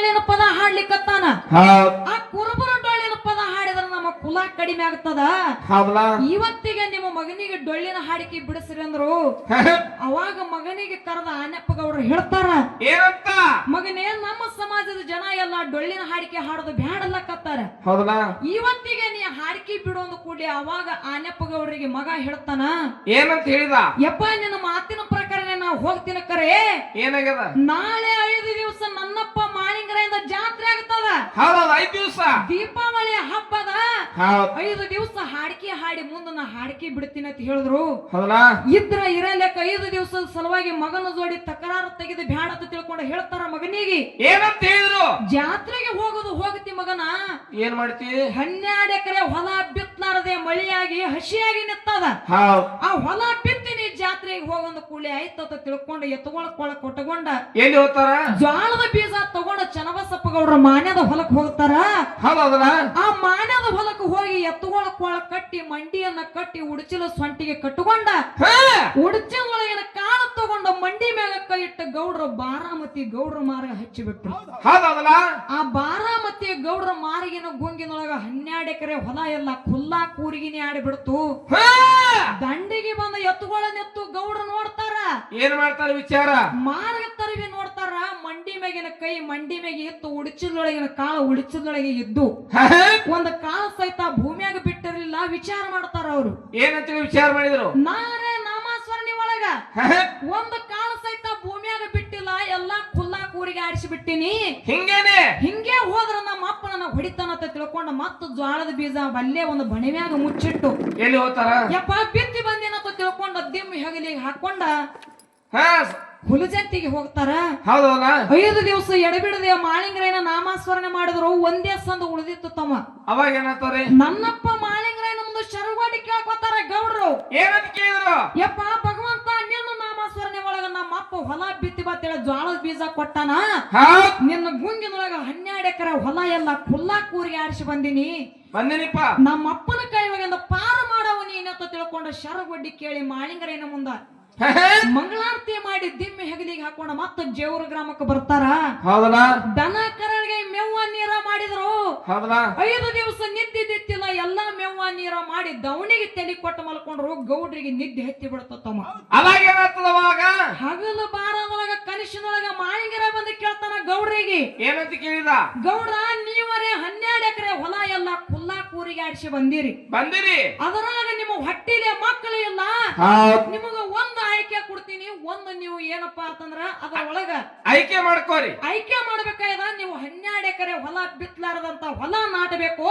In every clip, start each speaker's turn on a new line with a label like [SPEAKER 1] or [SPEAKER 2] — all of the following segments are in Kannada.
[SPEAKER 1] ಡೊಳ್ಳಿನ ಪದ ಹಾಡ್ಲಿಕ್ಕತ್ತಾನ
[SPEAKER 2] ಹೌದ್
[SPEAKER 1] ಆ ಕುರುಬರ ಡೊಳ್ಳಿನ ಪದ ಹಾಡಿದ್ರೆ ನಮ್ಮ ಕುಲ ಕಡಿಮೆ ಆಗ್ತದ
[SPEAKER 2] ಹೌದಲ್ಲ
[SPEAKER 1] ಇವತ್ತಿಗೆ ನಿಮ್ಮ ಮಗನಿಗೆ ಡೊಳ್ಳಿನ ಹಾಡಿಕೆ ಬಿಡಿಸ್ರಿ ಅಂದ್ರು ಅವಾಗ ಮಗನಿಗೆ ಕರೆದ ಆನೆಪ್ಪಗೌಡರು ಹೇಳ್ತಾರ
[SPEAKER 2] ಏನಂತ
[SPEAKER 1] ಮಗನೇ ನಮ್ಮ ಸಮಾಜದ ಜನ ಎಲ್ಲ ಡೊಳ್ಳಿನ ಹಾಡಿಕೆ ಹಾಡೋದು ಬ್ಯಾಡಲ್ಲಕತ್ತಾರ
[SPEAKER 2] ಹೌದಲ್ಲ
[SPEAKER 1] ಇವತ್ತಿಗೆ ನೀ ಹಾಡಿಕೆ ಬಿಡೋದು ಕೂಡಲೇ ಅವಾಗ ಆನೆಪ್ಪಗೌಡರಿಗೆ ಮಗ ಹೇಳ್ತಾನ
[SPEAKER 2] ಏನಂತ ಹೇಳಿದ
[SPEAKER 1] ಯಪ್ಪ ನಿನ್ನ ಮಾತಿನ ಪ್ರಕಾರ ನಾವು ಹೋಗ್ತೀನಿ ಕರೆ
[SPEAKER 2] ಏನಾಗ್ಯದ
[SPEAKER 1] ನಾಳೆ 5 ದಿವಸ ನನ್ನಪ್ಪ ಮಾಳಿಂಗರೆಯಿಂದ ಜಾತ್ರೆ ಆಗ್ತದ
[SPEAKER 2] ಹೌದೌದು 5 ದಿವಸ
[SPEAKER 1] ದೀಪಾವಳಿ ಹಬ್ಬದ
[SPEAKER 2] ಹೌದ್
[SPEAKER 1] 5 ದಿವಸ ಹಾಡಿಕೆ ಹಾಡಿ ಮುಂದೆ ನಾ ಹಾಡಿಕೆ ಬಿಡ್ತೀನಿ ಅಂತ ಹೇಳಿದ್ರು
[SPEAKER 2] ಹೌದಲ್ಲ
[SPEAKER 1] ಇದ್ರ ಇರಲೆಕ್ಕ 5 ದಿವಸದ ಸಲುವಾಗಿ ಮಗನ ಜೋಡಿ ತಕರಾರು ತೆಗೆದು ಬ್ಯಾಡ ಅಂತ ತಿಳ್ಕೊಂಡು ಹೇಳ್ತಾರ ಮಗನಿಗೆ
[SPEAKER 2] ಏನಂತ ಹೇಳಿದ್ರು
[SPEAKER 1] ಜಾತ್ರೆಗೆ ಹೋಗೋದು ಹೋಗತಿ ಮಗನ
[SPEAKER 2] ಏನ್ ಮಾಡ್ತಿ
[SPEAKER 1] 12 ಎಕರೆ ಹೊಲ ಬಿತ್ತಲಾರದೆ ಮಳೆಯಾಗಿ ಹಸಿಯಾಗಿ ನಿತ್ತದ
[SPEAKER 2] ಹೌದ್
[SPEAKER 1] ಆ ಹೊಲ ಬಿತ್ತೀನಿ ಜಾತ್ರೆಗೆ ಹೋಗೊಂದು ಕೂಳಿ ಆಯ್ತಂತ ತಿಳ್ಕೊಂಡು ಎತ್ತುಗೊಳಕ್ ಕೊಟ್ಟಗೊಂಡ
[SPEAKER 2] ಎಲ್ಲಿ ಹೋಗ್ತಾರ
[SPEAKER 1] ಜ್ವಾಳದ ಬೀಜ ತಗೊಂಡ ಚನ್ನಬಸಪ್ಪಗೌಡ್ರ ಮಾನ್ಯದ ಹೊಲಕ್ ಹೋಗ್ತಾರ
[SPEAKER 2] ಹೌದಲ್ಲ
[SPEAKER 1] ಆ ಮಾನ್ಯದ ಹೊಲಕ್ ಹೋಗಿ ಎತ್ತುಗೊಳಕ್ ಕಟ್ಟಿ ಮಂಡಿಯನ್ನ ಕಟ್ಟಿ ಉಡಚಿಲ ಸೊಂಟಿಗೆ ಕಟ್ಟುಕೊಂಡ ಉಡಚಿಲ ಒಳಗಿನ ಕಾಳು ತಗೊಂಡ ಮಂಡಿ ಮ್ಯಾಗ ಕೈ ಇಟ್ಟ ಗೌಡ್ರ ಬಾರಾಮತಿ ಗೌಡ್ರ ಮಾರ ಹಚ್ಚಿಬಿಟ್ರು
[SPEAKER 2] ಹೌದಲ್ಲ
[SPEAKER 1] ಆ ಬಾರಾಮತಿ ಗೌಡ್ರ ಮಾರಿಗಿನ ಗುಂಗಿನೊಳಗ 12 ಎಕರೆ ಹೊಲ ಎಲ್ಲ ಖುಲ್ಲಾ ಕೂರಿಗಿನಿ ಆಡಿಬಿಡ್ತು ದಂಡಿಗೆ ಬಂದ ಎತ್ತುಗಳನ್ನೆತ್ತು ಗೌಡ್ರ ನೋಡ್ತಾರ
[SPEAKER 2] ಏನ್ ಮಾಡ್ತಾರ ವಿಚಾರ
[SPEAKER 1] ಮಾರ್ಗ ತರವಿ ನೋಡ್ತಾರ ಮಂಡಿ ಮ್ಯಾಗಿನ ಕೈ ಮಂಡಿ ಮ್ಯಾಗೆ ಇತ್ತು ಉಡಿಚಿದೊಳಗಿನ ಕಾಳು ಉಡಿಚಿದೊಳಗೆ ಇದ್ದು ಒಂದು ಕಾಳು ಸಹಿತ ಭೂಮಿಯಾಗ ಬಿಟ್ಟಿರಲಿಲ್ಲ ವಿಚಾರ ಮಾಡ್ತಾರ ಅವರು
[SPEAKER 2] ಏನಂತೇಳಿ ವಿಚಾರ ಮಾಡಿದ್ರು
[SPEAKER 1] ನಾರೇ ನಾಮಾಸ್ವರ್ಣಿ ಒಳಗ ಒಂದು ಕಾಳು ಸಹಿತ ಭೂಮಿಯಾಗ ಬಿಟ್ಟಿಲ್ಲ ಎಲ್ಲಾ ಖುಲ್ಲಾ ಕೂರಿಗೆ ಆಡಿಸಿ ಬಿಟ್ಟಿನಿ ಹಿಂಗೆ ಹೋದ್ರ ನಮ್ಮ ಅಪ್ಪ ನನ್ನ ಹೊಡಿತಾನ ಅಂತ ತಿಳ್ಕೊಂಡ ಮತ್ತ ಜ್ವಾಳದ ಬೀಜ ಅಲ್ಲೇ ಒಂದು ಬಣಿವ್ಯಾಗ ಮುಚ್ಚಿಟ್ಟು
[SPEAKER 2] ಎಲ್ಲಿ ಹೋಗ್ತಾರ
[SPEAKER 1] ಯಪ್ಪ ಬಿತ್ತಿ ಬಂದೇನಂತ ತಿಳ್ಕೊಂಡ ದಿಮ್ಮಿ ಹೆಗಲಿಗೆ ಹಾಕೊಂಡ ಹುಲಜಂತಿಗೆ ಹೋಗ್ತಾರ
[SPEAKER 2] ಹೌದಲ್ಲ
[SPEAKER 1] 5 ದಿವಸ ಎಡಬಿಡದೆ ಮಾಳಿಂಗರಾಯನ ನಾಮಾಸ್ಮರಣೆ ಮಾಡಿದ್ರು ಒಂದೇ ಸಂದ ಉಳಿದಿತ್ತು ತಮ್ಮ
[SPEAKER 2] ಅವಾಗ ಏನಂತಾರೆ
[SPEAKER 1] ನನ್ನಪ್ಪ ಮಾಳಿಂಗರಾಯನ ಮುಂದೆ ಶರವಾಡಿ ಕೇಳ್ಕೊತಾರ ಗೌಡ್ರು
[SPEAKER 2] ಏನಂತ ಕೇಳಿದ್ರು
[SPEAKER 1] ಯಪ್ಪ ಭಗವಂತ ನಿನ್ನ ನಾಮಾಸ್ಮರಣೆ ಒಳಗ ನಮ್ಮ ಅಪ್ಪ ಹೊಲ ಬಿತ್ತಿ ಬತ್ತೇಳ ಜ್ವಾಳದ ಬೀಜ ಕೊಟ್ಟಾನ ನಿನ್ನ ಗುಂಗಿನೊಳಗ 12 ಎಕರೆ ಹೊಲ ಎಲ್ಲ ಖುಲ್ಲಾ ಕೂರಿಗೆ ಆರಿಸಿ ಬಂದಿನಿ ನಮ್ಮ ಅಪ್ಪನ ಕೈ ಒಳಗಿಂದ ಪಾರು ಮಾಡವ ನೀನಂತ ತಿಳ್ಕೊಂಡ ಶರಗೊಡ್ಡಿ ಕೇಳಿ ಮಾಳಿಂಗರಾಯನ ಮುಂದ ಮಂಗಳಾರತಿ ಮಾಡಿ ದಿಮ್ಮಿ ಹೆಗಲಿಗೆ ಹಾಕೊಂಡ ಮತ್ತ ಜೇವರ ಗ್ರಾಮಕ್ಕೆ ಬರ್ತಾರ
[SPEAKER 2] ಹೌದಲ್ಲ
[SPEAKER 1] ದನ ಕರಳಿಗೆ ಮೇವ್ವ ನೀರ ಮಾಡಿದ್ರು 5 ದಿವಸ ನಿದ್ದಿದ್ದಿತ್ತಿಲ್ಲ ಎಲ್ಲಾ ಮೇವ್ವ ನೀರ ಮಾಡಿ ದವಣಿಗೆ ತಲೆ ಕೊಟ್ಟು ಮಲ್ಕೊಂಡ್ರು ಗೌಡ್ರಿಗೆ ನಿದ್ದೆ ಹತ್ತಿ ಬಿಡ್ತಮ್ಮ ಹಗಲು ಬಾರದೊಳಗ ಕನಸಿನೊಳಗ ಮಾಳಿಂಗರ ಬಂದು ಕೇಳ್ತಾನ ಗೌಡ್ರಿಗೆ
[SPEAKER 2] ಏನಂತ ಕೇಳಿದ
[SPEAKER 1] ಗೌಡ್ರ ನೀವರೇ 12 ಎಕರೆ ಹೊಲ ಎಲ್ಲ ಖುಲ್ಲಾ ಕೂರಿಗೆ ಆಡಿಸಿ ಬಂದಿರಿ ಅದರಾಗ ನಿಮ್ಮ ಹೊಟ್ಟಿಲೆ ಮಕ್ಕಳು ಇಲ್ಲ ನಿಮಗ ಒಂದು ಆಯ್ಕೆ ಕೊಡ್ತೀನಿ ಒಂದು ನೀವು ಏನಪ್ಪಾ ಅಂತಂದ್ರ ಅದ್ರ ಒಳಗ
[SPEAKER 2] ಆಯ್ಕೆ ಮಾಡ್ಕೋರಿ
[SPEAKER 1] ಆಯ್ಕೆ ಮಾಡ್ಬೇಕಾಯ್ದ ನೀವು 12 ಎಕರೆ ಹೊಲ ಬಿತ್ತಲಾರದಂತ ಹೊಲ ನಾಟಬೇಕು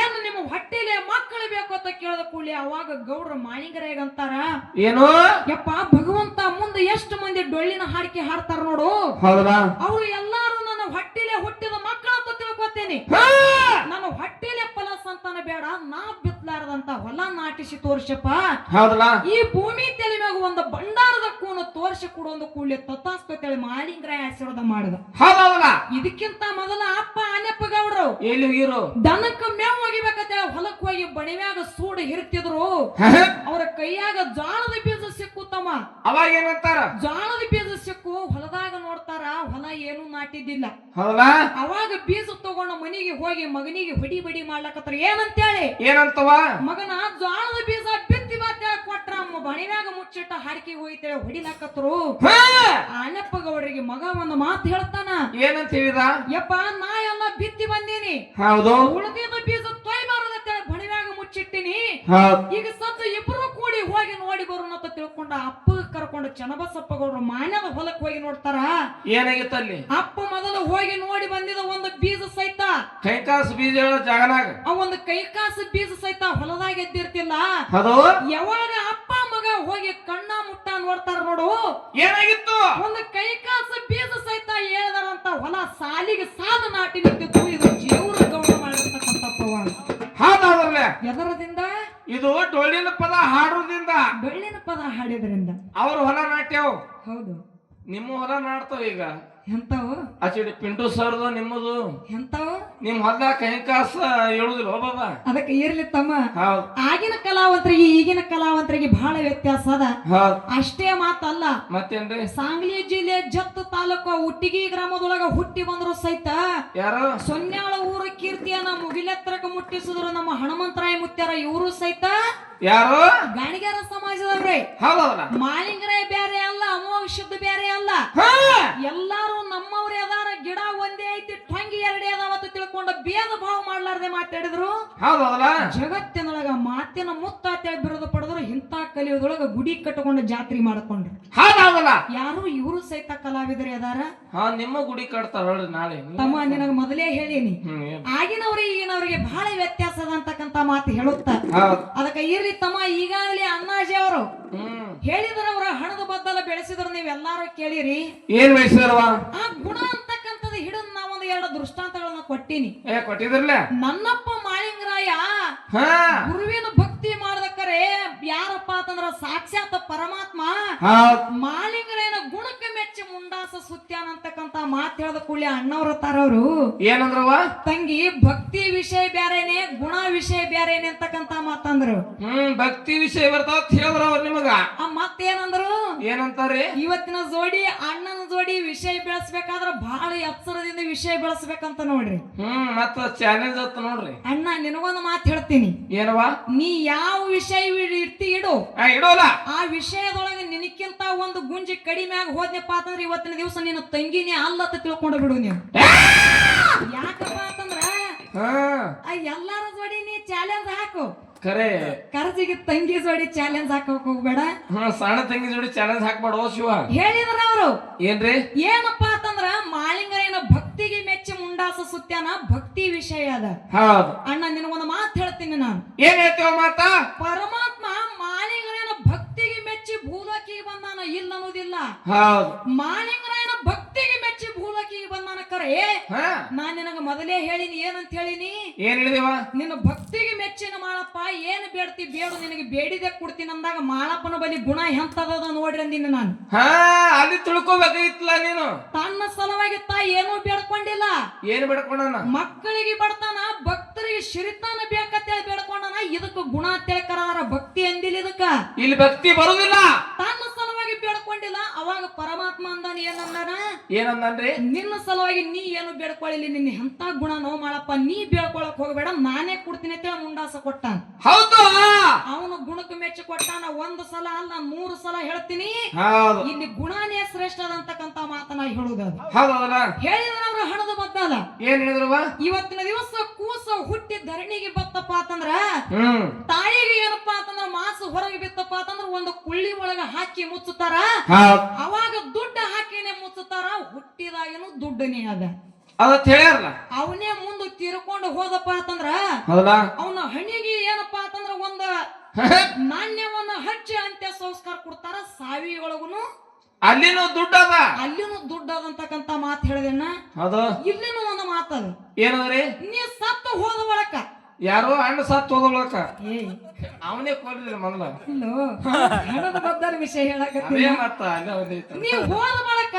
[SPEAKER 1] ಏನು ನಿಮ್ಮ ಹೊಟ್ಟಿಲೆ ಮಕ್ಕಳು ಬೇಕು ಅಂತ ಕೇಳದ ಕೂಡಲೇ ಅವಾಗ ಗೌಡ್ರ ಮಾಳಿಂಗರಾಗ ಅಂತಾರ
[SPEAKER 2] ಏನು
[SPEAKER 1] ಯಪ್ಪ ಭಗವಂತ ಮುಂದೆ ಎಷ್ಟು ಮಂದಿ ಡೊಳ್ಳಿನ ಹಾಡಿಕೆ ಹಾಡ್ತಾರ ನೋಡು ಅವ್ರು ಎಲ್ಲಾರು ನನ್ನ ಹೊಟ್ಟಿಲೆ ಹುಟ್ಟಿದ ಮಕ್ಕಳು ಅಂತ ತಿಳ್ಕೊತೇನೆ ನನ್ನ ಹೊಟ್ಟಿಲೆ ಫಲ ಸಂತಾನ ಬೇಡ ನಾ ಬಿತ್ತಲಾರದಂತ ಹೊಲ ನಾಟಿಸಿ ತೋರ್ಸಪ್ಪ ಈ ಭೂಮಿ ತಲೆ ಮ್ಯಾಗ ಒಂದು ಭಂಡಾರದ ಕೂನು ತೋರಿಸಿ ಕೊಡೊಂದು ಕೂಡಲೇ ತಥಾಸ್ತೇಳಿ ಮಾಳಿಂಗರಾಯ ಆಶೀರ್ವಾದ ಮಾಡಿದ ಇದಕ್ಕಿಂತ ಮೊದಲ ಅಪ್ಪ ಆನೆಪ್ಪ ಗೌಡ್ರು
[SPEAKER 2] ಎಲ್ಲಿ ಹೋಗಿರು
[SPEAKER 1] ದನಕ್ಕ ಮೇವ್ ಒಗಿಬೇಕಂತ ಹೊಲಕ್ ಹೋಗಿ ಬಣಿವ್ಯಾಗ ಸೂಡು ಹಿರ್ತಿದ್ರು ಅವರ ಕೈಯಾಗ ಜ್ವಾಳದ ಬೀಜ ಸಿಕ್ಕು ತಮ್ಮ
[SPEAKER 2] ಅವಾಗ ಏನಂತಾರ
[SPEAKER 1] ಜ್ವಾಳದ ಬೀಜ ಸಿಕ್ಕು ಹೊಲದಾಗ ನೋಡ್ತಾರ ಹೊಲ ಏನು ನಾಟಿದ್ದಿಲ್ಲ ಅವಾಗ ಬೀಜ ತಗೊಂಡ ಮನಿಗೆ ಹೋಗಿ ಮಗನಿಗೆ ಹೊಡಿ ಬಡಿ ಮಾಡ್ಲಕತ್ತಾರ ಏನಂತವ ಮಗನ ಜ್ವಾಳದ ಬೀಜ ಬಿತ್ತಿ ಬಾತ ಕೊಟ್ರ ಬಣಿವ್ಯಾಗ ಮುಚ್ಚಿಟ್ಟ ಹಾಡಿಕೆಗೆ ಹೋಯ್ತೇಳಿ ಹೊಡಿಲಾಕತ್ರು ಆನೆಪ್ಪ ಗೌಡರಿಗೆ ಮಗ ಒಂದು ಮಾತು ಹೇಳ್ತಾನ
[SPEAKER 2] ಏನಂತ ಹೇಳಿದ
[SPEAKER 1] ಯಪ್ಪ ನಾ ಎಲ್ಲ ಬಿತ್ತಿ ಬಂದೀನಿ ಉಳಿದಿದ್ದ ಬೀಜ ತೊಯ್ಬಾರದಂತೇಳಿ ಬಣಿವ್ಯಾಗ ಮುಚ್ಚಿಟ್ಟಿನಿ ಈಗ ಸದ್ದ ಇಬ್ರು ಕೂಡಿ ಹೋಗಿ ನೋಡಿ ಬರೋಣ ಅಂತ ತಿಳ್ಕೊಂಡ ಅಪ್ಪ ಕರ್ಕೊಂಡು ಚನ್ನಬಸಪ್ಪ ಗೌಡ್ರು ಮಾನ್ಯದ ಹೊಲಕ್ ಹೋಗಿ ನೋಡ್ತಾರ
[SPEAKER 2] ಏನಾಗಿತ್ತ ಅಲ್ಲಿ
[SPEAKER 1] ಅಪ್ಪ ಮೊದಲು ಹೋಗಿ ನೋಡಿ ಬಂದಿದ ಒಂದು ಬೀಜ ಸಹಿತ
[SPEAKER 2] ಕೈಕಾಸು ಬೀಜ ಜಾಗನಾಗ
[SPEAKER 1] ಆ ಒಂದು ಕೈಕಾಸು ಬೀಜ ಸಹಿತ ಹೊಲದಾಗ ಎದ್ದಿರ್ತಿಲ್ಲ ಯಾವಾಗ ಅಪ್ಪ ಮಗ ಹೋಗಿ ಕಣ್ಣ ಮುಟ್ಟ ನೋಡ್ತಾರ ನೋಡು
[SPEAKER 2] ಏನಾಗಿತ್ತು
[SPEAKER 1] ಒಂದು ಕೈಕಾಸು ಬೀಜ ಸಹಿತ ಹೇಳ್ದಾರಂತ ಹೊಲ ಸಾಲಿಗೆ ಸಾಲ ನಾಟಿ ನಿಂತಿತ್ತು ಇದು ಜೀವ್ರ ಗೌಡ ಮಾಡಿರ್ತಕ್ಕಂಥಪ್ಪವ ಎದರದಿಂದ
[SPEAKER 2] ಇದು ಡೊಳ್ಳಿನ ಪದ ಹಾಡೋದ್ರಿಂದ
[SPEAKER 1] ಡೊಳ್ಳಿನ ಪದ ಹಾಡಿದ್ರಿಂದ
[SPEAKER 2] ಅವ್ರ ಹೊಲ ನಾಟ್ಯಾವ
[SPEAKER 1] ಹೌದು
[SPEAKER 2] ನಿಮ್ಮ ಹೊಲ ನಾಡ್ತಾವ ಈಗ
[SPEAKER 1] ಎಂತಾವು
[SPEAKER 2] ಆಚೆಡಿ ಪಿಂಟು ಸರ್ದು ನಿಮ್ಮದು
[SPEAKER 1] ಎಂತಾವು
[SPEAKER 2] ನಿಮ್ ಹೊಲ್ದಾಗ ಕೈ ಕಾಸ ಹೇಳುದಿಲ್ಲ ಬಾಬಾ.
[SPEAKER 1] ಅದಕ್ಕೆ ಇರ್ಲಿ ತಮ್ಮ,
[SPEAKER 2] ಹೌದ್
[SPEAKER 1] ಆಗಿನ ಕಲಾವಂತರಿಗೆ ಈಗಿನ ಕಲಾವಂತರಿಗೆ ಬಹಳ ವ್ಯತ್ಯಾಸ ಅದ.
[SPEAKER 2] ಹೌದ್
[SPEAKER 1] ಅಷ್ಟೇ ಮಾತಲ್ಲ,
[SPEAKER 2] ಮತ್ತೇನ್ರಿ
[SPEAKER 1] ಸಾಂಗ್ಲಿ ಜಿಲ್ಲೆ ಜತ್ತು ತಾಲೂಕು ಹುಟ್ಟಿಗಿ ಗ್ರಾಮದೊಳಗ ಹುಟ್ಟಿ ಬಂದ್ರು ಸಹಿತ
[SPEAKER 2] ಯಾರು
[SPEAKER 1] ಸೊನ್ಯಾಳ ಊರ ಕೀರ್ತಿಯನ್ನ ಮುಗಿಲೆತ್ತರಕ ಮುಟ್ಟಿಸಿದ್ರು ನಮ್ಮ ಹನುಮಂತರಾಯ ಮುತ್ಯಾರ. ಇವರು ಸಹಿತ
[SPEAKER 2] ಯಾರು
[SPEAKER 1] ಗಾಣಿಗಾರ ಸಮಾಜದವ್ರಿ.
[SPEAKER 2] ಹೌದಲ್ಲ
[SPEAKER 1] ಮಾಳಿಂಗರಾಯ ಬ್ಯಾರೆ ಅಲ್ಲ, ಅಮೋಘ ಶುದ್ಧ ಬ್ಯಾರೆ ಅಲ್ಲ, ಎಲ್ಲಾರು ನಮ್ಮವ್ರೇ ಅದಾರ. ಗಿಡ ಒಂದೇ ಐತಿ, ಟೊಂಗಿ ಎರಡೇ ಅದಾವತ್ತ ತಿಳ್ಕೊಂಡು ಭೇದ ಭಾವ ಮಾಡ್ಲಾರ್ದೆ ಮಾತಾಡಿದ್ರು.
[SPEAKER 2] ಹೌದಲ್ಲ
[SPEAKER 1] ಜಗತ್ತಿನೊಳಗ ಮಾತಿನ ಮುತ್ತ ಅಂತೇಳಿ ಬಿರುದು ಪಡೆದ್ರು. ಇಂಥ ಕಲಿಯೋದ್ರೊಳಗ ಗುಡಿ ಕಟ್ಟಿಕೊಂಡು ಜಾತ್ರೆ ಮಾಡ್ಕೊಂಡ್ರು.
[SPEAKER 2] ಹೌದಲ್ಲ
[SPEAKER 1] ಯಾರು ಇವರು ಸಹಿತ ಕಲಾವಿದರೇ ಅದಾರ.
[SPEAKER 2] ನಿಮ್ಮ ಗುಡಿ ಕಟ್ತಾರ ಹೇಳ್ರಿ ನಾಳೆ.
[SPEAKER 1] ತಮ್ಮ ನಿನಗ ಮೊದಲೇ ಹೇಳೀನಿ, ಆಗಿನವ್ರಿಗೆ ಈಗಿನವ್ರಿಗೆ ಬಹಳ ವ್ಯತ್ಯಾಸ ಅದ ಅಂತಕ್ಕಂತ ಮಾತು ಹೇಳುತ್ತ. ಅದಕ್ಕೆ ಇರ್ಲಿ ತಮ್ಮ, ಈಗಾಗಲೇ ಅಣ್ಣಾಜಿ ಅವರು ಹೇಳಿದ್ರ ಅವರ ಹಣದ ಬದ್ದಲ ಬೆಳೆಸಿದ್ರು. ನೀವೆಲ್ಲಾರು ಕೇಳಿರಿ.
[SPEAKER 2] ಏನ್ ಬೆಳೆಸಿದ್ರವ?
[SPEAKER 1] ಆ ಗುಣ ಅಂತಕ್ಕಂಥದ್ದು ಹಿಡಿದು ನಾವೊಂದು ಎರಡು ದೃಷ್ಟಾಂತಗಳನ್ನ ಕೊಟ್ಟಿನಿ.
[SPEAKER 2] ಕೊಟ್ಟಿದ್ರಲ್ಲ.
[SPEAKER 1] ನನ್ನಪ್ಪ ಮಾಳಿಂಗರಾಯ ಗುರುವಿನ ಭಕ್ತಿ ಮಾಡ್ದಕ್ಕರೆ ಯಾರಪ್ಪ ಅಂತಂದ್ರ ಸಾಕ್ಷಾತ್ ಪರಮಾತ್ಮ ಮಾಳಿಂಗರಾಯನ ಗುಣಕ್ಕೆ ಮೆಚ್ಚಿ ಮುಂಡಾಸ ಸುತ್ಯಾನ ಅಂತಕ್ಕಂತ ಮಾತು ಹೇಳದ ಕೂಡಲೇ ಅಣ್ಣವ್ರ ತಾರವ್ರು
[SPEAKER 2] ಏನಂದ್ರವ?
[SPEAKER 1] ತಂಗಿ ಭಕ್ತಿ ವಿಷಯ ಬ್ಯಾರೇನೆ, ಗುಣ ವಿಷಯ ಬ್ಯಾರೇನೆ ಅಂತಕ್ಕಂತ ಮಾತಂದ್ರು.
[SPEAKER 2] ಭಕ್ತಿ ವಿಷಯ ಬರ್ತಾವ ಹೇಳಿದ್ರ ಅವ್ರ ನಿಮಗ.
[SPEAKER 1] ಮತ್ತೇನಂದ್ರು?
[SPEAKER 2] ಏನಂತಾರಿ?
[SPEAKER 1] ಇವತ್ತಿನ ಜೋಡಿ ಅಣ್ಣನ ಜೋಡಿ ವಿಷಯ ಬೆಳೆಸ್ಬೇಕಾದ್ರ ಬಹಳ ಎಚ್ಚರದಿಂದ ವಿಷಯ ಬೆಳೆಸ್ಬೇಕಂತ ನೋಡ್ರಿ.
[SPEAKER 2] ಮತ್ತ ಚಾಲೆಂಜ್ ಅತ್ತ ನೋಡ್ರಿ.
[SPEAKER 1] ಅಣ್ಣ ನಿನಗೊಂದು ಮಾತು ಹೇಳ್ತೀನಿ.
[SPEAKER 2] ಏನವ?
[SPEAKER 1] ನೀ ಯಾವ ವಿಷಯ ಇರ್ತಿ ಇಡು,
[SPEAKER 2] ಇಡೋಲ್ಲ. ಆ
[SPEAKER 1] ವಿಷಯದೊಳಗೆ ನಿನಕ್ಕಿಂತ ಒಂದು ಗುಂಜಿ ಕಡಿಮೆ ಆಗಿ ಹೋದ್ನಪ್ಪ ಅಂತಂದ್ರೆ ಇವತ್ತಿನ ದಿವಸ ನೀನು ತಂಗಿನೇ ಅಲ್ಲತ್ತ ತಿಳ್ಕೊಂಡು ಬಿಡು. ನೀವು ಯಾಕಪ್ಪ ಅಂತಂದ್ರ ಎಲ್ಲಾರ ಜೋಡಿ ನೀ ಚಾಲೆಂಜ್ ಹಾಕು.
[SPEAKER 2] ಖರೆ
[SPEAKER 1] ಕರ್ಜಿಗೆ ತಂಗಿ ಜೋಡಿ ಚಾಲೆಂಜ್ ಹಾಕಕ್ ಹೋಗ್ಬೇಡ.
[SPEAKER 2] ಸಣ್ಣ ತಂಗಿ ಜೋಡಿ ಚಾಲೆಂಜ್ ಹಾಕ್ಬೇಡ ಶಿವ.
[SPEAKER 1] ಹೇಳಿದ್ರ ಅವರು
[SPEAKER 2] ಏನ್ರಿ?
[SPEAKER 1] ಏನಪ್ಪಾ ಅಂತಂದ್ರ ಮಾಳಿಂಗರಾಯನ ಭಕ್ತಿಗೆ ಮೆಚ್ಚಿ ಮುಂಡಾಸ ಸುತ್ಯಾನ ಭಕ್ತಿ ವಿಷಯ ಅದ.
[SPEAKER 2] ಹೌದು
[SPEAKER 1] ಅಣ್ಣ ನಿನಗೊಂದು ಮಾತು ಹೇಳ್ತೀನಿ ನಾನು.
[SPEAKER 2] ಏನ್ ಹೇಳ್ತೇವ ಮಾತ? ಪರಮಾತ್ಮ
[SPEAKER 1] ಮಾಳಿಂಗರಾಯನ ಭಕ್ತಿಗೆ ಮೆಚ್ಚಿ ಭೂಲೋಕಿಗೆ ಬಂದಾನ, ಇಲ್ಲ ಅನ್ನೋದಿಲ್ಲ.
[SPEAKER 2] ಹೌದು
[SPEAKER 1] ಮಾಳಿಂಗರಾಯನ ಭಕ್ತಿಗೆ ಮೆಚ್ಚಿ ಭೂಲೋಕಿಗೆ ಬಂದಾನ. ಕರೆ ನಾನ್ ನಿನಗ ಮೊದಲೇ ಹೇಳಿನಿ. ಏನಂತ ಹೇಳಿನಿ?
[SPEAKER 2] ಏನ್ ಹೇಳಿದೇವ?
[SPEAKER 1] ನಿನ್ನ ಭಕ್ತಿಗೆ ಮೆಚ್ಚಿನ ಮಾಳಪ್ಪ, ಏನ್ ಬೇಡ್ತಿ ಬೇಡು, ನಿನಗೆ ಬೇಡಿದೆ ಕೊಡ್ತೀನಿ ಅಂದಾಗ ಮಾಳಪ್ಪನ ಬಲಿ ಗುಣ ಎಂತದ ನೋಡ್ರಿ ಅಂದಿನಿ ನಾನು.
[SPEAKER 2] ಅಲ್ಲಿ ತಿಳ್ಕೊಬೇಕಾಗಿತ್ತಲ್ಲ ನೀನು.
[SPEAKER 1] ತನ್ನ ಸಲುವಾಗಿ ಏನೂ ಬೇಡ್ಕೊಂಡಿಲ್ಲ.
[SPEAKER 2] ಏನ್ ಬೇಡ್ಕೊಂಡನ?
[SPEAKER 1] ಮಕ್ಕಳಿಗೆ ಬಡ್ತಾನ, ಭಕ್ತರಿಗೆ ಶಿರಿತಾನ ಬೇಕಂತೇಳಿ ಬೇಡ್ಕೊಂಡನ. ಇದಕ್ಕ ಗುಣ ತಿಳ್ಕರಾರ, ಭಕ್ತಿ ಅಂದಿಲ್ಲ ಇದಕ್ಕ.
[SPEAKER 2] ಇಲ್ಲಿ ಭಕ್ತಿ ಬರುದಿಲ್ಲ.
[SPEAKER 1] ತನ್ನ ಸಲುವಾಗಿ ಬೇಡ್ಕೊಂಡಿಲ್ಲ. ಅವಾಗ ಪರಮಾತ್ಮ ಅಂದಾನ.
[SPEAKER 2] ಏನಂದ್ರಿ?
[SPEAKER 1] ನಿನ್ನ ಸಲುವಾಗಿ ನೀ ಏನು ಬೇಡ್ಕೊಳ್ಳಿಲ್ಲ, ನಿನ್ನ ಎಂತ ಗುಣ ನೋವು ಮಾಡಪ್ಪ, ನೀ ಬೇಡ್ಕೊಳಕ್ ಹೋಗ್ಬೇಡ, ನಾನೇ ಕೊಡ್ತೀನಿ ಅಂತ ಮುಂಡಾಸ ಕೊಟ್ಟಾನ.
[SPEAKER 2] ಹೌದು,
[SPEAKER 1] ಅವನು ಗುಣಕ್ಕೆ ಮೆಚ್ಚಿ ಕೊಟ್ಟಾನ. ಒಂದು ಸಲ ಅಲ್ಲ, 100 ಸಲ ಹೇಳ್ತೀನಿ. ಇಲ್ಲಿ ಗುಣನೇ ಶ್ರೇಷ್ಠ ಅಂತಕ್ಕಂತ ಮಾತನ್ನ ಹೇಳುದ. ಹೇಳಿದ್ರ ಅವ್ರ ಹಣದ ಬದ್ದಲ್ಲ.
[SPEAKER 2] ಏನ್ ಹೇಳಿದ್ರವ?
[SPEAKER 1] ಇವತ್ತಿನ ದಿವಸ ಕೂಸ ಹುಟ್ಟಿ ಧರಣಿಗೆ ಬತ್ತಪ್ಪ ಅಂತಂದ್ರ ತಾಯಿಗೆ ಏನಪ್ಪಾ ಅಂತಂದ್ರ ಮಾಸು ಹೊರಗೆ ಬಿತ್ತಪ್ಪ ಅಂತಂದ್ರ ಒಂದು ಕುಳ್ಳಿ ಒಳಗ ಹಾಕಿ ಮುಚ್ಚುತ್ತಾರ. ಅವಾಗ ದುಡ್ಡು ಹಾಕಿನೇ ಮುಚ್ಚುತ್ತಾರ. ಹುಟ್ಟಿದಾಗೇನು ದುಡ್ಡನೇ ಅದ
[SPEAKER 2] ಹೇಳ್ಯಾರಲ್ಲ.
[SPEAKER 1] ಅವನೇ ಮುಂದೆ ತೀರ್ಕೊಂಡು ಹೋದಪ್ಪ ಅಂತಂದ್ರ ಅವನ ಹಣಿಗೆ ಏನಪ್ಪಾ ಅಂತಂದ್ರ ಒಂದ ನಾಣ್ಯವನ್ನ ಹಚ್ಚಿ ಅಂತ್ಯ ಸಂಸ್ಕಾರ ಕೊಡ್ತಾರ. ಸಾವಿ ಒಳಗುನು
[SPEAKER 2] ಅಲ್ಲಿನೂ ದುಡ್ಡು ಅದ,
[SPEAKER 1] ಅಲ್ಲಿನೂ ದುಡ್ಡು ಅದಂತಕ್ಕಂತ ಮಾತು ಹೇಳಿದೆನ. ಇಲ್ಲಿನೂ ಒಂದು ಮಾತದ.
[SPEAKER 2] ಏನದ್ರಿ?
[SPEAKER 1] ನೀ ಸತ್ತು ಹೋದ ಒಳಕ
[SPEAKER 2] ಯಾರೋ ಅಣ್ಣ ಸತ್ತು ಹೋದ ಒಳಕ ಅವನೇ ಕೊಡ್ಲಿಲ್ಲ ಮೊದಲ.
[SPEAKER 1] ಹಣದ ಬದ್ದಲ ವಿಷಯ ಹೇಳಕತ್ತೀನಿ. ನೀವ್ ಹೋದ ಬಳಕ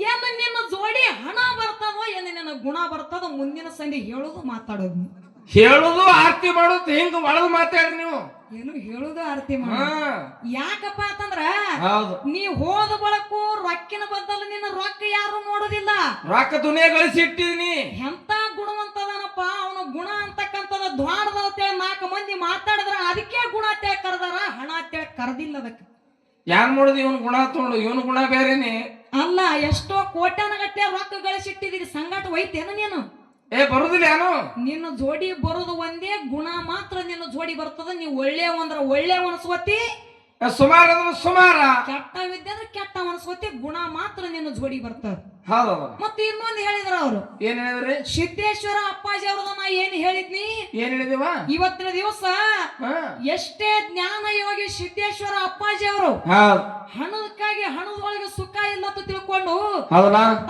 [SPEAKER 1] ಏನ ನಿನ್ನ ಜೋಡಿ ಹಣ ಬರ್ತದೋ, ಏನ ನಿನ್ನ ಗುಣ ಬರ್ತದೋ, ಮುಂದಿನ ಸಂಧಿ ಹೇಳುದು ಮಾತಾಡೋದು.
[SPEAKER 2] ಹೇಳುದು ಆರತಿ ಮಾಡೋದು ಹಿಂಗ ಒಳದು ಮಾತಾಡ್ರಿ ನೀವು.
[SPEAKER 1] ಏನು ಹೇಳುದು ಆರತಿ ಮಾಡ. ಯಾಕಪ್ಪ ಅಂತಂದ್ರ ನೀ ಹೋದ ಬಳಕು ರೊಕ್ಕಿನ ಬದ್ದಲ ನಿನ್ನ ರೊಕ್ಕ ಯಾರು ನೋಡೋದಿಲ್ಲ.
[SPEAKER 2] ರೊಕ್ಕ ದುನಿಯಾ ಗಳಿಸಿ ಇಟ್ಟಿದೀನಿ.
[SPEAKER 1] ಎಂತ ಗುಣವಂತದನಪ್ಪ ಅವನ ಗುಣ ಅಂತಕ್ಕಂಥದ ದ್ವಾರದ ಅಂತೇಳಿ 4 ಮಂದಿ ಮಾತಾಡಿದ್ರ ಅದಕ್ಕೆ ಗುಣ ಅಂತೇಳಿ ಕರೆದಾರ, ಹಣ ಅಂತೇಳಿ ಕರೆದಿಲ್ಲ. ಅದಕ್ಕೆ
[SPEAKER 2] ಯಾನ್ ಮಾಡುದು? ಇವನ್ ಗುಣ ತಗೊಂಡು ಇವನ್ ಗುಣ ಬೇರೆನೆ
[SPEAKER 1] ಅಲ್ಲ. ಎಷ್ಟೋ ಕೋಟ್ಯಾನಗಟ್ಟೆ ರೊಕ್ಕ ಗಳಿಸಿಟ್ಟಿದೀರಿ, ಸಂಗಾಟ ಒಯ್ತೇನ ನೀನು?
[SPEAKER 2] ಬರುದಿಲ್ಲ. ಏನು
[SPEAKER 1] ನಿನ್ನ ಜೋಡಿ ಬರೋದು ಒಂದೇ, ಗುಣ ಮಾತ್ರ ನಿನ್ನ ಜೋಡಿ ಬರ್ತದ. ನೀವು ಒಳ್ಳೆ ಅಂದ್ರ ಒಳ್ಳೆ ಅನ್ಸ್ಕೋತಿ,
[SPEAKER 2] ಸುಮಾರ ಅಂದ್ರೆ ಸುಮಾರ,
[SPEAKER 1] ಕೆಟ್ಟ ವಿದ್ಯೆ ಅಂದ್ರೆ ಕೆಟ್ಟ ಅನ್ಸ್ಕೋತಿ. ಗುಣ ಮಾತ್ರ ನಿನ್ನ ಜೋಡಿ ಬರ್ತದ.
[SPEAKER 2] ಮತ್ತೆ
[SPEAKER 1] ಇನ್ನೊಂದು ಹೇಳಿದ್ರ ಅವರು.
[SPEAKER 2] ಏನ್ ಹೇಳಿದ್ರಿ?
[SPEAKER 1] ಸಿದ್ದೇಶ್ವರ ಅಪ್ಪಾಜಿ ಅವ್ರದ ನಾ ಏನ್ ಹೇಳಿದ್ನಿ?
[SPEAKER 2] ಏನ್ ಹೇಳಿದೀವ?
[SPEAKER 1] ಇವತ್ತಿನ ದಿವಸ ಎಷ್ಟೇ ಜ್ಞಾನ ಯೋಗಿ ಸಿದ್ದೇಶ್ವರ ಅಪ್ಪಾಜಿ ಅವರು ಹಣಕ್ಕಾಗಿ ಹಣದೊಳಗೆ ಸುಖ ಇಲ್ಲ ಅಂತ ತಿಳ್ಕೊಂಡು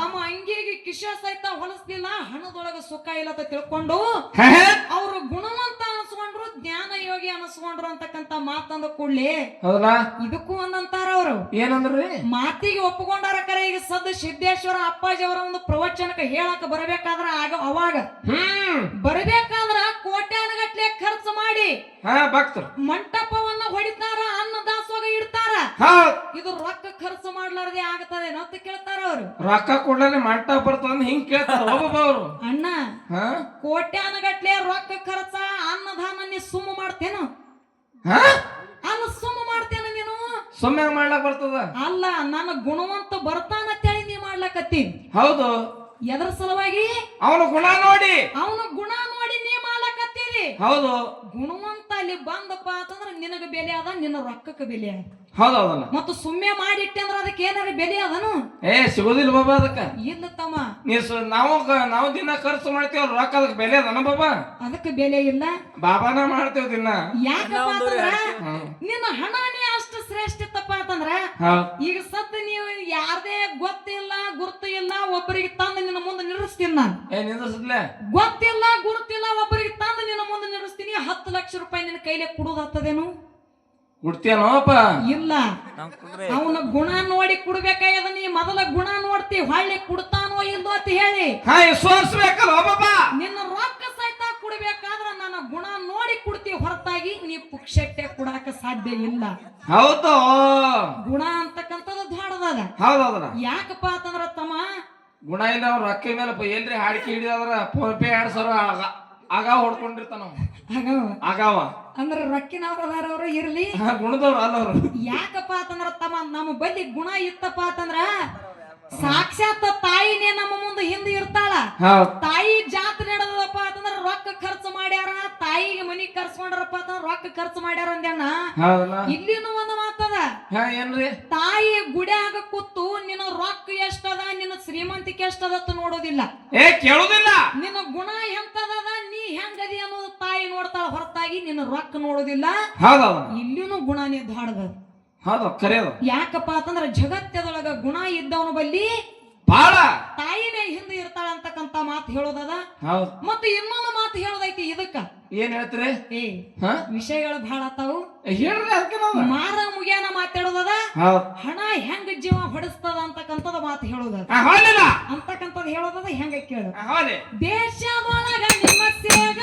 [SPEAKER 1] ತಮ್ಮ ಅಂಗಿಗೆ ಕಿಶ ಸಹಿತ ಹೊಲಸ್ಲಿಲ್ಲ. ಹಣದೊಳಗೆ ಸುಖ ಇಲ್ಲ ಅಂತ ತಿಳ್ಕೊಂಡು ಅವರು ಗುಣವಂತ ಅನ್ಸ್ಕೊಂಡ್ರು, ಜ್ಞಾನ ಯೋಗಿ ಅನಸ್ಕೊಂಡ್ರು ಅಂತಕ್ಕಂತ ಮಾತಂದ ಕೂಡ್ಲಿ
[SPEAKER 2] ಹೌದಾ
[SPEAKER 1] ಇದಕ್ಕೂ ಒಂದಂತಾರ ಅವರು
[SPEAKER 2] ಏನಂದ್ರಿ
[SPEAKER 1] ಮಾತಿಗೆ ಒಪ್ಪಕೊಂಡಾರ ಕರೆ. ಈಗ ಸದ್ದ ಸಿದ್ದೇಶ್ವರ ಅಪ್ಪಾಜಿ ಅವರ ಒಂದು ಪ್ರವಚನಕ್ಕೆ ಹೇಳಕ್ ಬರಬೇಕಾದ್ರ ಅವಾಗ ಬರಬೇಕಾದ್ರ ಕೋಟ್ಯಾನಗಟ್ಲೆ ಖರ್ಚು ಮಾಡಿ
[SPEAKER 2] ಭಕ್ತರು
[SPEAKER 1] ಮಂಟಪವನ್ನ ಹೊಡಿತಾರ, ಅನ್ನ ದಾಸೋಗ ಇಡ್ತಾರ. ಇದು ರೊಕ್ಕ ಖರ್ಚು ಮಾಡ್ಲಾರ್ದೆ ಆಗತದೆ ಅಂತ ಕೇಳ್ತಾರ ಅವರು.
[SPEAKER 2] ರೊಕ್ಕ ಕೊಡ್ಲಾನೆ ಮಂಟಪ ಬರ್ತದ ಹಿಂಗ್ ಕೇಳ್ತಾರ ಒಬ್ಬೊಬ್ಬ ಅವರು.
[SPEAKER 1] ಅಣ್ಣ ಕೋಟ್ಯಾನಗಟ್ಲೆ ರೊಕ್ಕ ಖರ್ಚ ಅನ್ನದಾನ ನೀ ಸುಮ್ಮ ಮಾಡ್ತೇನು? ಅಲ್ಲ ಸುಮ್ಮ ಮಾಡ್ತೇನ ನೀನು?
[SPEAKER 2] ಸುಮ್ಮನೆ ಮಾಡ್ಲಾಕ್ ಬರ್ತದ?
[SPEAKER 1] ಅಲ್ಲ, ನನ್ನ ಗುಣವಂತ ಬರ್ತಾನಂತೇಳಿ ನೀ ಮಾಡ್ಲಕತ್ತಿ.
[SPEAKER 2] ಹೌದು.
[SPEAKER 1] ಎದ್ರ ಸಲುವಾಗಿ?
[SPEAKER 2] ಅವನ ಗುಣ ನೋಡಿ
[SPEAKER 1] ನೀ ಮಾಡ್ಲಕತ್ತೀರಿ.
[SPEAKER 2] ಹೌದು.
[SPEAKER 1] ಗುಣವಂತ ಅಲ್ಲಿ ಬಂದಪ್ಪ ಅಂತಂದ್ರ ನಿನಗ ಬೆಲೆ ಅದ, ನಿನ್ನ ರೊಕ್ಕಕ್ಕೆ ಬೆಲೆ ಅದ.
[SPEAKER 2] ಹೌದೌದಲ್ಲ.
[SPEAKER 1] ಮತ್ತು ಸುಮ್ಮನೆ ಮಾಡಿಟ್ಟೆ ಅಂದ್ರ ಅದಕ್ಕೆ ಏನಾರ ಬೆಲೆ ಅದನು?
[SPEAKER 2] ಸಿಗೋದಿಲ್ಲ ಬಾಬಾ ಅದಕ್ಕ.
[SPEAKER 1] ಇಲ್ಲ ತಮ್ಮ,
[SPEAKER 2] ನಾವು ದಿನ ಖರ್ಚು ಮಾಡ್ತೇವಲ್ಲ ರೊಕ್ಕ ಅದಕ್ಕೆ ಬೆಲೆ ಅದನ ಬಾಬಾ?
[SPEAKER 1] ಅದಕ್ಕೆ ಬೆಲೆ ಇಲ್ಲ.
[SPEAKER 2] ಬಾಬಾನ ಮಾಡ್ತೇವ್ ದಿನ.
[SPEAKER 1] ಯಾಕಪ್ಪ ಅಂತಂದ್ರ ನಿನ್ನ ಹಣನೇ ಅಷ್ಟು ಶ್ರೇಷ್ಠ ಇತ್ತಪ್ಪ ಅಂತಂದ್ರ ಈಗ ಸತ್ ನೀವು ಯಾರದೇ ಗೊತ್ತಿಲ್ಲ ಗುರುತು ಇಲ್ಲ ಒಬ್ಬರಿಗೆ ತಂದು ನಿನ್ನ ಮುಂದೆ ನಿಲ್ಲಿಸ್ತೀನಿ ನಾನು.
[SPEAKER 2] ನಿಂದ್ರಸ್ಲೆ
[SPEAKER 1] ಗೊತ್ತಿಲ್ಲ ಗುರುತಿಲ್ಲ ಒಬ್ಬರಿಗೆ ತಂದು ನಿನ್ನ ಮುಂದೆ ನಿಲ್ಲಿಸ್ತೀನಿ. 10 ಲಕ್ಷ ರೂಪಾಯಿ ನಿನ್ನ ಕೈಲಿ ಕೊಡುದಾಗ್ತದೇನು?
[SPEAKER 2] ಕೊಡ್ತೀಯನೋಪ್ಪ? ಇಲ್ಲ.
[SPEAKER 1] ಅವನ ಗುಣ ನೋಡಿ ಕೊಡ್ಬೇಕಾಗ್ಯದ. ನೀ ಮೊದಲ ಗುಣ ನೋಡ್ತಿ, ಹೊಳ್ಳಿ ಕೊಡ್ತಾನೋ ಇಲ್ದೋ ಅಂತ ಹೇಳಿ ನಿನ್ನ ರೊಕ್ಕ ಸಹಿತ ಕೊಡ್ಬೇಕಾದ್ರ ನನ್ನ ಗುಣ ನೋಡಿ ಕೊಡ್ತಿ, ಹೊರತಾಗಿ ನೀ ಪುಕ್ಷಟ್ಟೆ ಕೊಡಾಕ ಸಾಧ್ಯ ಇಲ್ಲ.
[SPEAKER 2] ಹೌದು.
[SPEAKER 1] ಗುಣ ಅಂತಕ್ಕಂಥದ್ದು ದೊಡ್ಡದ.
[SPEAKER 2] ಹೌದೌದ್ರ.
[SPEAKER 1] ಯಾಕಪ್ಪ ಅಂತಂದ್ರ ತಮ್ಮ,
[SPEAKER 2] ಗುಣ ಇಲ್ಲ ಅವ್ರ ರೊಕ್ಕ ಮೇಲೆ ಎಲ್ರಿ ಹಾಡಿಕೆ ಹಿಡಿದ್ರ ಫೋನ್ ಪೇ 2,000 ಆಗ ಹೊಡ್ಕೊಂಡಿರ್ತಾನ ಆಗಾವ.
[SPEAKER 1] ಅಂದ್ರ ರೊಕ್ಕಿನವ್ರ ಅದಾರವ್ರು ಇರ್ಲಿ,
[SPEAKER 2] ಗುಣದವ್ರು ಅಲ್ಲವ್ರು.
[SPEAKER 1] ಯಾಕಪ್ಪ ಅಂತಂದ್ರ ತಮ್ಮ, ನಮ್ಮ ಬಲ್ಲಿ ಗುಣ ಇತ್ತಪ್ಪ ಅಂತಂದ್ರ ಸಾಕ್ಷಾತ್ ತಾಯಿನೇ ನಮ್ಮ ಮುಂದೆ ಹಿಂದೆ ಇರ್ತಾಳ. ತಾಯಿ ಜಾತ್ರೆ ನಡೆದಪ್ಪ ಅಂತಂದ್ರ ರೊಕ್ಕ ಖರ್ಚು ಮಾಡ್ಯಾರ, ತಾಯಿಗೆ ಮನಿ ಕರ್ಸ್ಕೊಂಡ್ರಪ್ಪ ಅಂತಂದ್ರ ರೊಕ್ಕ ಖರ್ಚು ಮಾಡ್ಯಾರ ಅಂದ್ಯಾನ. ಇಲ್ಲಿನೂ ಒಂದು ಮಾತದ.
[SPEAKER 2] ಏನ್ರಿ? ತಾಯಿ
[SPEAKER 1] ಗುಡ್ಯಾಗ ಕೂತು ನಿನ್ನ ರೊಕ್ಕ ಎಷ್ಟದ, ನಿನ್ನ ಶ್ರೀಮಂತಿಕೆ ಎಷ್ಟದ ನೋಡೋದಿಲ್ಲ,
[SPEAKER 2] ಕೇಳೋದಿಲ್ಲ.
[SPEAKER 1] ನಿನ್ನ ಗುಣ ಎಂತದ, ನೀ ಹೆಂಗದಿ ಅನ್ನೋದು ತಾಯಿ ನೋಡ್ತಾಳ, ಹೊರತಾಗಿ ನಿನ್ನ ರೊಕ್ಕ ನೋಡೋದಿಲ್ಲ. ಇಲ್ಲಿನೂ ಗುಣನೇ ದಾಡದ. ಯಾಕಪ್ಪ ಅಂತಂದ್ರ ಜಗತ್ತದೊಳಗ ಗುಣ ಇದ್ದವನ ಬಲ್ಲಿ
[SPEAKER 2] ಬಾಳ
[SPEAKER 1] ತಾಯಿನೇ ಹಿಂದೆ ಇರ್ತಾಳ ಅಂತಕ್ಕಂತ ಮಾತು ಹೇಳೋದದ. ಮತ್ತೆ ಇನ್ನೊಂದು ಮಾತು ಹೇಳೋದೈತಿ ಇದಕ್ಕ.
[SPEAKER 2] ಏನ್ ಹೇಳ್ತೀರಿ?
[SPEAKER 1] ವಿಷಯಗಳು ಬಹಳ ಆತಾವು, ಮಾರ ಮುಗಿಯಾನ ಮಾತಾಡೋದದ. ಹಣ ಹೆಂಗ ಜೀವ ಹೊಡಿಸ್ತದ ಅಂತಕ್ಕಂಥದ ಮಾತು ಹೇಳೋದದ. ಅಂತಕ್ಕಂಥದ್ದು ಹೇಳೋದದ. ಹೆಂಗ ಕೇಳು, ದೇಶದೊಳಗ ನಿಮ್ಮ ಸೇಗ